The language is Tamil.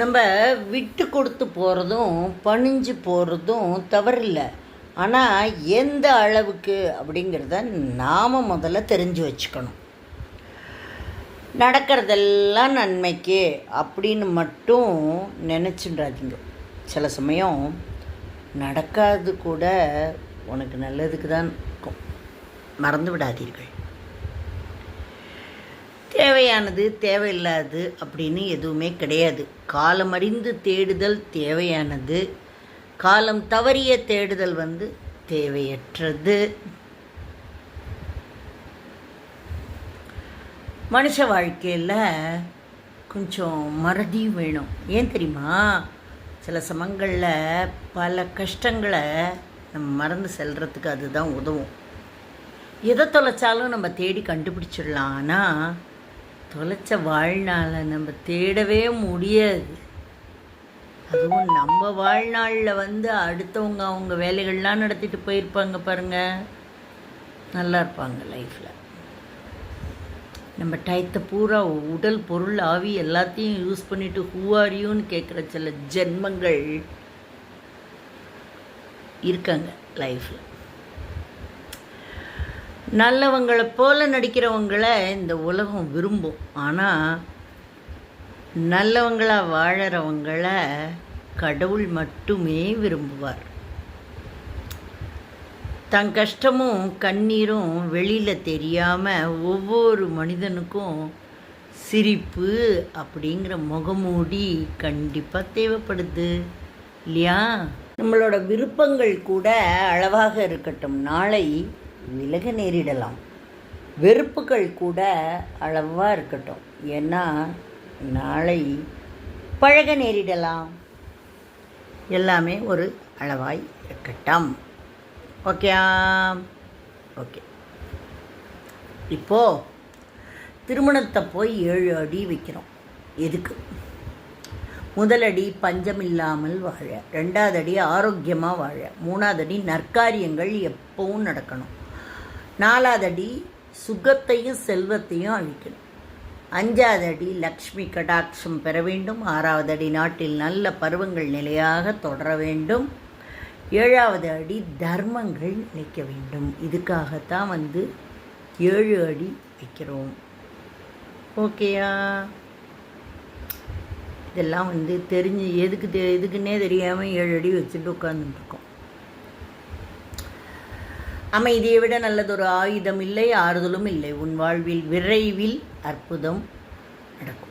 நம்ம விட்டு கொடுத்து போகிறதும் பணிஞ்சு போகிறதும் தவறில்லை. ஆனால் எந்த அளவுக்கு அப்படிங்கிறத நாம் முதல்ல தெரிஞ்சு வச்சுக்கணும். நடக்கிறதெல்லாம் நன்மைக்கு அப்படின்னு மட்டும் நினச்சின்றாதீங்க. சில சமயம் நடக்காது கூட உனக்கு நல்லதுக்கு தான் இருக்கும். மறந்து விடாதீர்கள். தேவையானது தேவையில்லாது அப்படின்னு எதுவுமே கிடையாது. காலம் அறிந்து தேடுதல் தேவையானது, காலம் தவறிய தேடுதல் தேவையற்றது. மனுஷ வாழ்க்கையில் கொஞ்சம் மறதியும் வேணும். ஏன் தெரியுமா? சில சமயங்களில் பல கஷ்டங்களை நம்ம மறந்து செல்றதுக்கு அதுதான் உதவும். எதை தொலைச்சாலும் நம்ம தேடி கண்டுபிடிச்சிடலாம். ஆனால் தொலைச்ச வாழ்நாளை நம்ம தேடவே முடியாது. அதுவும் நம்ம வாழ்நாளில் அடுத்தவங்க அவங்க வேலைகள்லாம் நடத்திட்டு போயிருப்பாங்க பாருங்கள், நல்லா இருப்பாங்க லைஃப்பில். நம்ம டயத்தை பூரா உடல் பொருள் ஆவி எல்லாத்தையும் யூஸ் பண்ணிவிட்டு ஹூ ஆர் யூன்னு கேட்குற சில ஜென்மங்கள் இருக்காங்க லைஃப்பில். நல்லவங்களை போல நடிக்கிறவங்களை இந்த உலகம் விரும்பும். ஆனால் நல்லவங்களாக வாழறவங்களை கடவுள் மட்டுமே விரும்புவார். தன் கஷ்டமும் கண்ணீரும் வெளியில் தெரியாமல் ஒவ்வொரு மனிதனுக்கும் சிரிப்பு அப்படிங்கிற முகமூடி கண்டிப்பாக தேவைப்படுது இல்லையா? நம்மளோட விருப்பங்கள் கூட அளவாக இருக்கட்டும், நாளை விலக நேரிடலாம். வெறுப்புகள் கூட அளவாக இருக்கட்டும், ஏன்னா நாளை பழக நேரிடலாம். எல்லாமே ஒரு அளவாய் இருக்கட்டும். ஓகேயா? ஓகே. இப்போது திருமணத்தை போய் 7 அடி வைக்கிறோம். எதுக்கு? முதல் அடி பஞ்சம் இல்லாமல் வாழ, 2வது அடி ஆரோக்கியமாக வாழ, 3வது அடி நற்காரியங்கள் எப்பவும் நடக்கணும், 4வது அடி சுகத்தையும் செல்வத்தையும் அழிக்கணும், 5வது அடி லக்ஷ்மி கடாட்சம் பெற வேண்டும், 6வது அடி நாட்டில் நல்ல பருவங்கள் நிலையாக தொடர வேண்டும், 7வது அடி தர்மங்கள் நிலைக்க வேண்டும். இதுக்காகத்தான் 7 அடி வைக்கிறோம். ஓகேயா? இதெல்லாம் தெரிஞ்சு எதுக்குன்னே தெரியாமல் 7 அடி வச்சுட்டு உட்காந்துட்டுருக்கோம். அமைதியை விட நல்லதொரு ஆயுதம் இல்லை, ஆறுதலும் இல்லை. உன் வாழ்வில் விரைவில் அற்புதம் நடக்கும்.